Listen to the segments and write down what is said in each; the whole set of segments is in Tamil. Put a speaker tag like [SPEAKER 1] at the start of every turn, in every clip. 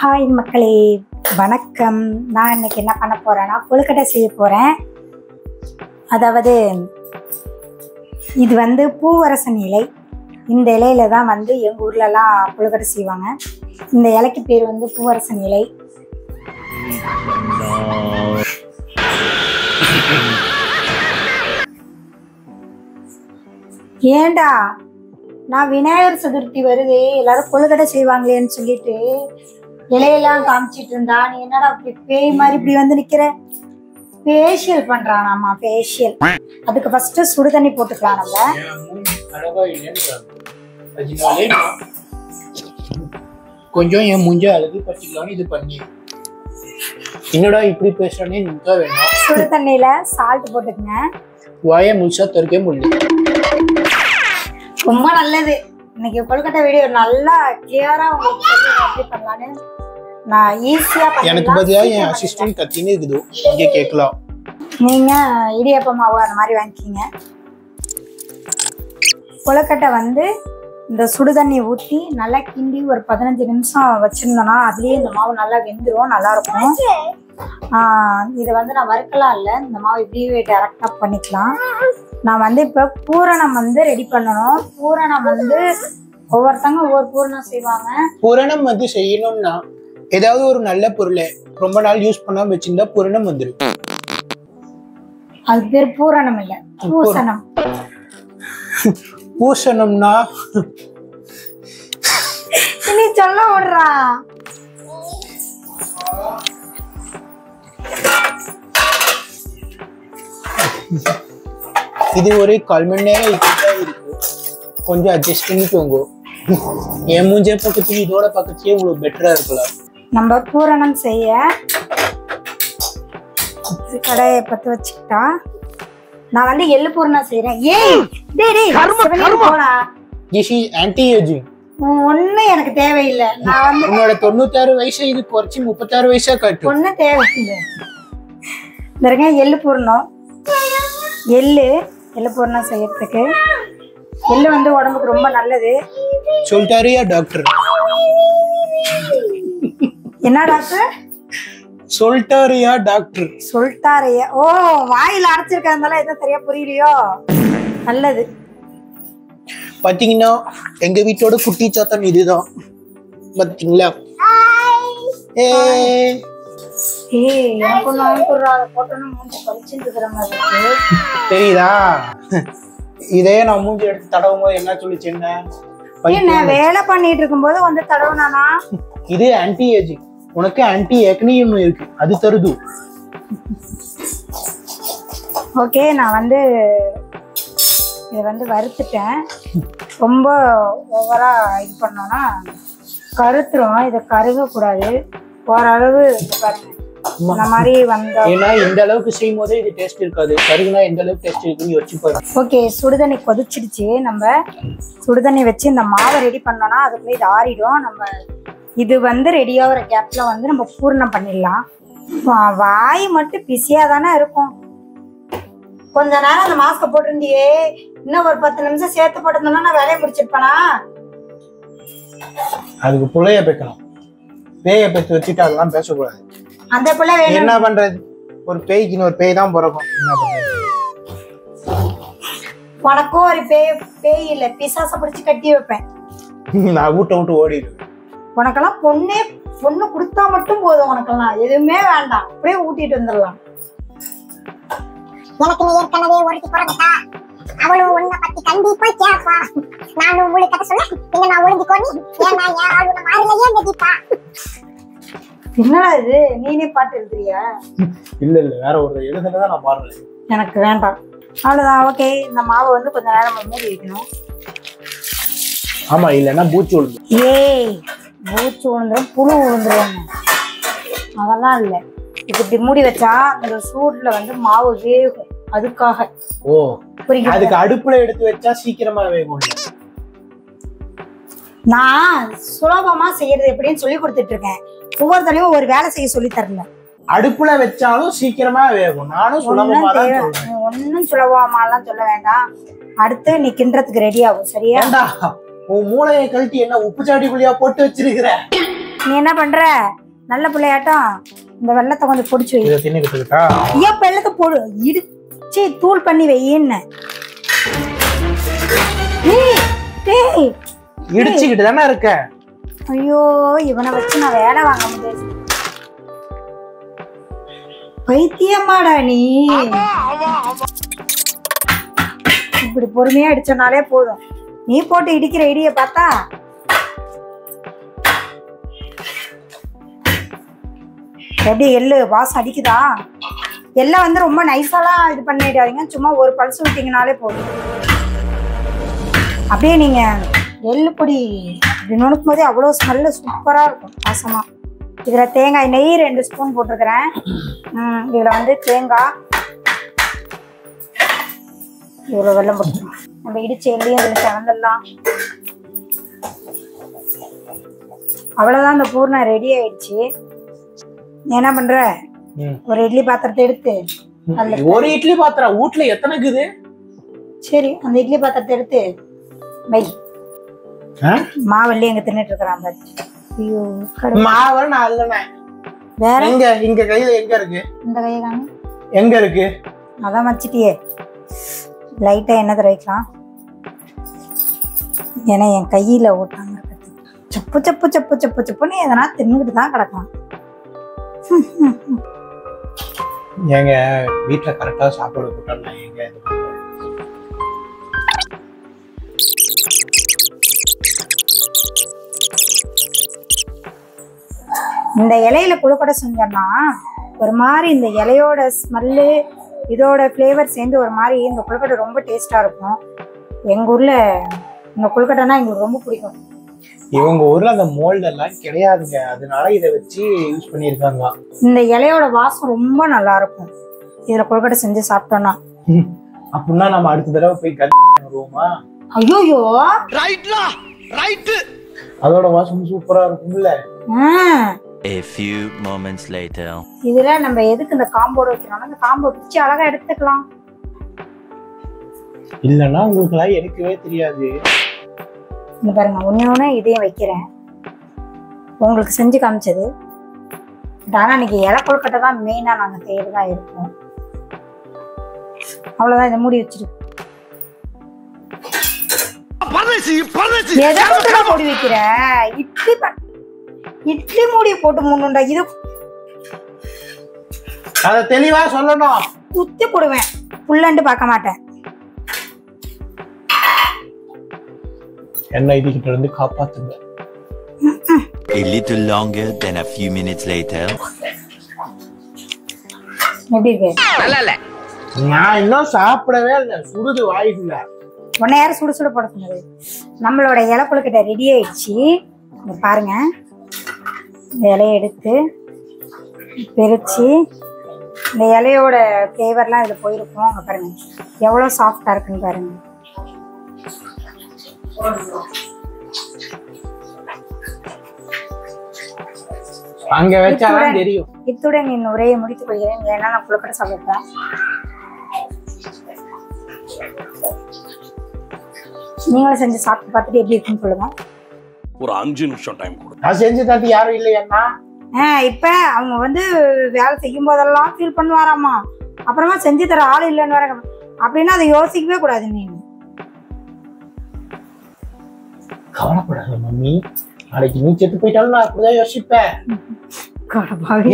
[SPEAKER 1] ஹாய் மக்களே, வணக்கம். நான் இன்னைக்கு என்ன பண்ண போகிறேன்னா கொழுக்கட்டை செய்ய போகிறேன். அதாவது இது வந்து பூவரசன் இலை. இந்த இலையில தான் வந்து எங்கள் ஊர்லலாம் கொழுக்கட்டை செய்வாங்க. இந்த இலைக்கு பேர் வந்து பூவரசன் இலை. ஏண்டா நான் விநாயகர் சதுர்த்தி வருது, எல்லாரும் கொழுக்கட்டை செய்வாங்களேன்னு சொல்லிட்டு இலையெல்லாம் காமிச்சிட்டு இருந்தா, நீ என்னடா இப்படி பேய் மாதிரி இப்படி வந்து நிக்கிற? ஃபேஷியல் பண்றானாமா, ஃபேஷியல். அதுக்கு ஃபர்ஸ்ட் சுடு தண்ணி போட்டுக்கலாம். நம்ம
[SPEAKER 2] கொஞ்சம் என் மூஞ்ச அழகு பச்சிக்கலாம்னு இது பண்ணி என்னடா இப்படி பேசுறேன்னு நினைக்க வேண்டாம்.
[SPEAKER 1] சுடு தண்ணியில சால்ட் போட்டுக்கங்க.
[SPEAKER 2] வாயை முழுசா தருக்க முடியல.
[SPEAKER 1] ரொம்ப நல்லது. இன்னைக்கு கொழுக்கட்டை வீடியோ நல்லா கிளியரா உங்களுக்கு எப்படி பண்ணலான்னு நான் ஈஸியா
[SPEAKER 2] எனக்கு பதிலா என் அசிஸ்டன்ட் கத்தின்னு இருக்குது, இங்க கேட்கலாம்.
[SPEAKER 1] நீங்க இடியாப்ப மாவு அந்த மாதிரி வாங்கிக்கிங்க. கொழுக்கட்டை வந்து இந்த சுடு தண்ணி ஊற்றி நல்லா கிண்டி ஒரு 15 நிமிஷம் வச்சிருந்தோம்னா அதுலேயே இந்த மாவு நல்லா வெந்துடும், நல்லா இருக்கும். இதை வந்து நான் வறுக்கலாம் இல்லை, இந்த மாவு இப்படியே டேரக்டாக பண்ணிக்கலாம். நான் வந்து இப்போ பூரணம் வந்து ரெடி பண்ணணும். பூரணம் வந்து ஒவ்வொருத்தவங்க ஒவ்வொரு பூரணம் செய்வாங்க.
[SPEAKER 2] பூரணம் வந்து செய்யணும்னா ஏதாவது ஒரு நல்ல பொருளை ரொம்ப நாள் யூஸ் பண்ணாம வச்சிருந்தா பூரணம் வந்துடும்.
[SPEAKER 1] அது பேர் பூரணம் இல்ல, பூசணம்.
[SPEAKER 2] பூசணம்னா
[SPEAKER 1] நீ சொல்ல விடுறா.
[SPEAKER 2] இது ஒரு 1/4 மணி நேரம் இருக்கு, கொஞ்சம் அட்ஜஸ்ட் பண்ணிக்கோங்க. என் மூஞ்ச பக்கத்துல இதோட பக்கத்துலயே உங்களுக்கு பெட்டரா இருக்கலாம்.
[SPEAKER 1] நம்ம பூரணம் செய்ய கடையை பத்து வச்சுக்கிட்டா, நான் வந்து எள்ளு பூரணம் செய்யறேன்.
[SPEAKER 2] ஆன்டி ஏஜிங்
[SPEAKER 1] ஒன்னும் எனக்கு தேவையில்லை. நான் வந்து
[SPEAKER 2] உன்னோட 96 வயசு இது குறைச்சி 36 வயசா காட்டும்.
[SPEAKER 1] ஒன்னும் தேவையில்லை. எள்ளு பூரணம், எள்ளு பூரணம் செய்யறதுக்கு எள்ளு வந்து உடம்புக்கு ரொம்ப நல்லது
[SPEAKER 2] சொல்லிட்டாரியா டாக்டர்?
[SPEAKER 1] என்ன டாக்டர்
[SPEAKER 2] சொல்லிட்டாரியா டாக்டர்?
[SPEAKER 1] சொல்லிட்டாரையா? ஓ, வாயில அடைச்சிருக்கிறதுனால எதுவும் சரியா புரியலையோ. நல்லது.
[SPEAKER 2] பாத்தீங்கன்னா எங்க வீட்டோட குட்டி சாத்தன் இதுதான். பாத்தீங்களா? தெரியுதா? இதே நான் மூஞ்சி எடுத்து தடவும் போது என்ன சொல்லிச்சுங்க?
[SPEAKER 1] வேலை பண்ணிட்டு இருக்கும் போது வந்து தடவுனானா?
[SPEAKER 2] இது ஆன்டி ஏஜிங். உனக்கு ஆன்டி ஏக்னி ஒண்ணு இருக்கு, அது தருது.
[SPEAKER 1] ஓகே, நான் வந்து இதை வந்து வறுத்துட்டேன். ரொம்ப ஓவரா இது பண்ணோம்னா கருத்துரும். இதை கருக கூடாது. ஓரளவு பாருங்க இந்த மாதிரி வந்தா,
[SPEAKER 2] ஏன்னா இந்த அளவுக்கு செய்யும் போதே இது டேஸ்ட் இருக்காது. கருகுனா எந்த அளவுக்கு டேஸ்ட் இருக்குன்னு யோசிச்சு பாருங்க.
[SPEAKER 1] ஓகே, சுடுதண்ணி கொதிச்சிடுச்சு. நம்ம சுடுதண்ணி வச்சு இந்த மாவை ரெடி பண்ணோம்னா அதுக்குள்ளே இது ஆறிடும். நம்ம இது வந்து ரெடியாகிற கேப்ல வந்து நம்ம பூர்ணம் பண்ணிடலாம். வாய் மட்டும் பிஸியா தானே இருக்கும். கொஞ்ச நேரம் அந்த மாஸ்க போட்டிருந்தியே, இன்னும் ஒரு 10 நிமிஷம் சேர்த்து போட்டிருந்தோம்னா நான் வேலையை முடிச்சிருப்பேனா?
[SPEAKER 2] அதுக்கு புள்ளைய பேக்கணும். பேய பேத்து வச்சுட்டு அதெல்லாம் பேசக்கூடாது.
[SPEAKER 1] அந்த பிள்ளை
[SPEAKER 2] என்ன பண்றது? ஒரு பேய்க்கு ஒரு பேய் தான் பிறக்கும். என்ன பண்றது?
[SPEAKER 1] உனக்கும் ஒரு பேய் இல்ல, பிசாச பிடிச்சு கட்டி வைப்பேன்.
[SPEAKER 2] நான் வீட்டை விட்டு ஓடிடுவேன்.
[SPEAKER 1] உனக்கெல்லாம் பொண்ணு கொடுத்தா மட்டும் போதும். உனக்கெல்லாம் எதுவுமே வேண்டாம், அப்படியே ஊட்டிட்டு வந்துடலாம்.
[SPEAKER 3] எனக்கு நீ ஏற்கனவே ஒருத்தி பிறந்தா, அவளும் உன்னை பத்தி கண்டிப்பா கேட்பா. நானும் உங்களுக்கு கதை சொல்ல, நீங்க நான் ஒழுங்கிக்கோனி. ஏன்னா என் ஆளு உன்னை மாறிலையே நதிப்பா.
[SPEAKER 1] என்னடா இது, நீனே பாட்டு எழுதுறியா?
[SPEAKER 2] இல்ல வேற ஒரு எழுதுனதான் நான் பாடுறேன்.
[SPEAKER 1] எனக்கு வேண்டாம், அவ்வளவுதான். ஓகே, இந்த மாவை வந்து கொஞ்ச நேரம் மூடி வைக்கணும்.
[SPEAKER 2] ஆமா, இல்லன்னா பூச்சி விழுந்து.
[SPEAKER 1] பூச்சி விழுந்துரும், புழு விழுந்துரும். அதெல்லாம் இல்ல. இப்படி மூடி வச்சா அந்த சூட்ல வந்து மாவு வேகும். அதுக்காக.
[SPEAKER 2] ஓ, அதுக்கு அடுப்புல எடுத்து வச்சா சீக்கிரமா வேகும்.
[SPEAKER 1] நான் சுலபமா செய்யறது எப்படின்னு சொல்லி கொடுத்துட்டு இருக்கேன். ஒவ்வொருத்தரையும் ஒரு வேலை செய்ய சொல்லி தரல.
[SPEAKER 2] அடுப்புல வச்சாலும் சீக்கிரமா வேகும். நானும் சுலபமா தான் சொல்றேன்.
[SPEAKER 1] ஒன்னும் சுலபமாலாம் சொல்ல வேண்டாம். அடுத்து நீ கிண்டுறதுக்கு ரெடி ஆகும். சரியா?
[SPEAKER 2] உன் மூளையை கழட்டி என்ன உப்பு சாடிக்குள்ளியா போட்டு வச்சிருக்கிற?
[SPEAKER 1] நீ என்ன பண்ற? நல்ல பிள்ளையாட்டம் இந்த வெள்ளத்தை கொஞ்சம் பொடிச்சு வை.
[SPEAKER 2] இதை தின்னுக்கிட்டுக்கா?
[SPEAKER 1] ஏன் வெள்ளத்தை போடு, இடிச்சு தூள் பண்ணி வையின்னு.
[SPEAKER 2] இடிச்சுக்கிட்டு தானே இருக்க.
[SPEAKER 1] ஐயோ, இவனை வச்சு நான் வேலை வாங்க முடியாது. பைத்தியமாடா நீ. இப்படி பொறுமையா அடிச்சனாலே போதும். நீ போட்டு இடிக்கிற இடிய பார்த்தா எப்படி எள்ளு வாசம் அடிக்குதா? எல்லாம் வந்து ரொம்ப நைஸாலாம் இது பண்ணிடாதீங்க. சும்மா ஒரு பல்ஸ் விட்டீங்கனாலே போதும். அப்படியே நீங்க எள்ளு பொடி இப்படி நுணுக்கும் போதே அவ்வளோ ஸ்மெல்லு சூப்பரா இருக்கும், வாசமா. இதுல தேங்காய் நெய் 2 ஸ்பூன் போட்டிருக்கிறேன். இதுல வந்து தேங்காய், இவ்வளவு வெல்லம் போட்டுக்கலாம். நம்ம இடிச்ச எள்ளையும் இதுல கலந்துடலாம். அவ்வளவுதான், இந்த பூர்ணம் ரெடி ஆயிடுச்சு. நீ என்ன பண்ற? ஒரு இட்லி பாத்திரத்தை எடுத்து,
[SPEAKER 2] ஒரு இட்லி பாத்திரம் வீட்டுல எத்தனை இருக்குது? சரி,
[SPEAKER 1] அந்த இட்லி பாத்திரத்தை எடுத்து வை. மாவள்ளி எங்க தின்னுட்டு இருக்கிறான் பாரு. ஐயோ,
[SPEAKER 2] மாவு நான் அல்லனே. வேற எங்க? இங்க கையில எங்க இருக்கு? இந்த கையை காணு. எங்க இருக்கு?
[SPEAKER 1] அதான் வச்சிட்டியே. லைட்டா எண்ணெய் தடவை வைக்கலாம். ஏன்னா என் கையில ஓட்டாம இருக்கிறது. சப்பு சப்பு சப்பு சப்பு சப்புன்னு எதனா தின்னுக்கிட்டு தான் கிடக்கலாம்.
[SPEAKER 2] எங்க வீட்டுல கரெக்டா சாப்பாடு போட்டோம்னா எங்க
[SPEAKER 1] இந்த இலையில கொழுக்கட்டை செஞ்சோம்னா ஒரு மாதிரி இந்த இலையோட ஸ்மெல்லு இதோட ஃப்ளேவர் சேர்ந்து ஒரு மாதிரி இந்த கொழுக்கட்டை ரொம்ப டேஸ்டா இருக்கும். எங்க ஊர்ல இந்த கொழுக்கட்டைனா எங்களுக்கு ரொம்ப பிடிக்கும்.
[SPEAKER 2] இவங்க ஊர்ல அந்த மோல்டு எல்லாம் கிடையாதுங்க, அதனால இதை வச்சு யூஸ் பண்ணிருக்காங்க.
[SPEAKER 1] இந்த இலையோட வாசம் ரொம்ப நல்லா இருக்கும் இதுல கொழுக்கட்டை செஞ்சு சாப்பிட்டோம்னா.
[SPEAKER 2] அப்படின்னா நம்ம அடுத்த தடவை போய் கல்லுவோமா?
[SPEAKER 1] ஐயோ,
[SPEAKER 2] அதோட வாசம் சூப்பரா இருக்கும்ல.
[SPEAKER 4] A few moments later.
[SPEAKER 1] இதுல நம்ம எதுக்கு இந்த காம்போட வைக்கிறோம்னா இந்த காம்போ பிச்சு அழகா எடுத்துக்கலாம்.
[SPEAKER 2] இல்லன்னா உங்களுக்கு எல்லாம் எடுக்கவே தெரியாது.
[SPEAKER 1] இங்க பாருங்க, ஒண்ணு இதையும் வைக்கிறேன். உங்களுக்கு செஞ்சு காமிச்சது. ஆனா இன்னைக்கு இலை கொழுக்கட்டை தான் மெயினா நாங்க செய்யறதா இருக்கோம். அவ்வளவுதான், இதை மூடி வச்சிருக்கு. மூடி வைக்கிற இட்லி மூடி போட்டு மூணுண்டா. இது
[SPEAKER 2] அத தெளிவா சொல்லணும்.
[SPEAKER 1] குத்தி போடுவேன், புல்லண்டு பார்க்க மாட்டேன்.
[SPEAKER 2] என்ன இதுகிட்ட இருந்து காப்பாத்துங்க.
[SPEAKER 4] A little longer than a few minutes later.
[SPEAKER 1] எப்படி இருக்கு?
[SPEAKER 2] நல்லா இல்ல. நான் இன்னும் சாப்பிடவே இல்லை, சுடுது வாய்க்குள்ள.
[SPEAKER 1] உன்னை யாரும் சுடு சுட போட சொன்னது? நம்மளோட இலை கொழுக்கட்டை ரெடி ஆயிடுச்சு. பாருங்க, இந்த இலையை எடுத்து பிரிச்சு இந்த இலையோட ஃப்ளேவர்லாம் இதில் போயிருக்கும். அங்கே பாருங்க எவ்வளோ சாஃப்டா இருக்குன்னு பாருங்க.
[SPEAKER 2] அங்க வச்சாதான் தெரியும்.
[SPEAKER 1] இத்துடன் என் உரையை முடித்துக் கொள்கிறேன். ஏன்னா நான் கொழுக்கட்டை சாப்பிட்டேன். நீங்களும் செஞ்சு சாப்பிட்டு பார்த்துட்டு எப்படி இருக்குன்னு சொல்லுங்க.
[SPEAKER 5] ஒரு 5 நிமிஷம் டைம் கொடு.
[SPEAKER 2] நான் செஞ்சு தட்டி யாரும் இல்லையா?
[SPEAKER 1] இப்ப அவங்க வந்து வேலை செய்யும் போதெல்லாம் ஃபீல் பண்ணுவாராமா. அப்புறமா செஞ்சு தர ஆள் இல்லைன்னு வர அப்படின்னா அதை யோசிக்கவே கூடாது. நீங்க
[SPEAKER 2] கவலைப்படாத மம்மி, நாளைக்கு நீ செத்து போயிட்டாலும் நான் அப்படிதான் யோசிப்பேன்.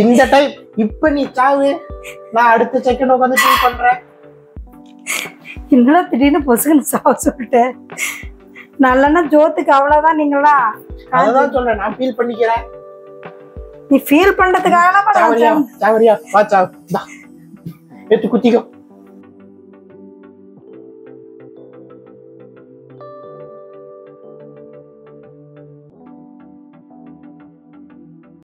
[SPEAKER 2] இந்த டைம் இப்ப நீ சாவு, நான் அடுத்த செகண்ட் உட்காந்து ஃபீல் பண்றேன்.
[SPEAKER 1] இன்னும் திடீர்னு பொசுக்குன்னு சாவ சொல்லிட்டேன். நல்லன்னா ஜோத்துக்கு அவ்வளவுதான். நீங்களா
[SPEAKER 2] அதான் சொல்றேன், நான் ஃபீல் பண்ணிக்கிறேன்.
[SPEAKER 1] நீ ஃபீல் பண்றதுக்காக
[SPEAKER 2] சாவரியா வா, சாவு எடுத்து குத்திக்கோ.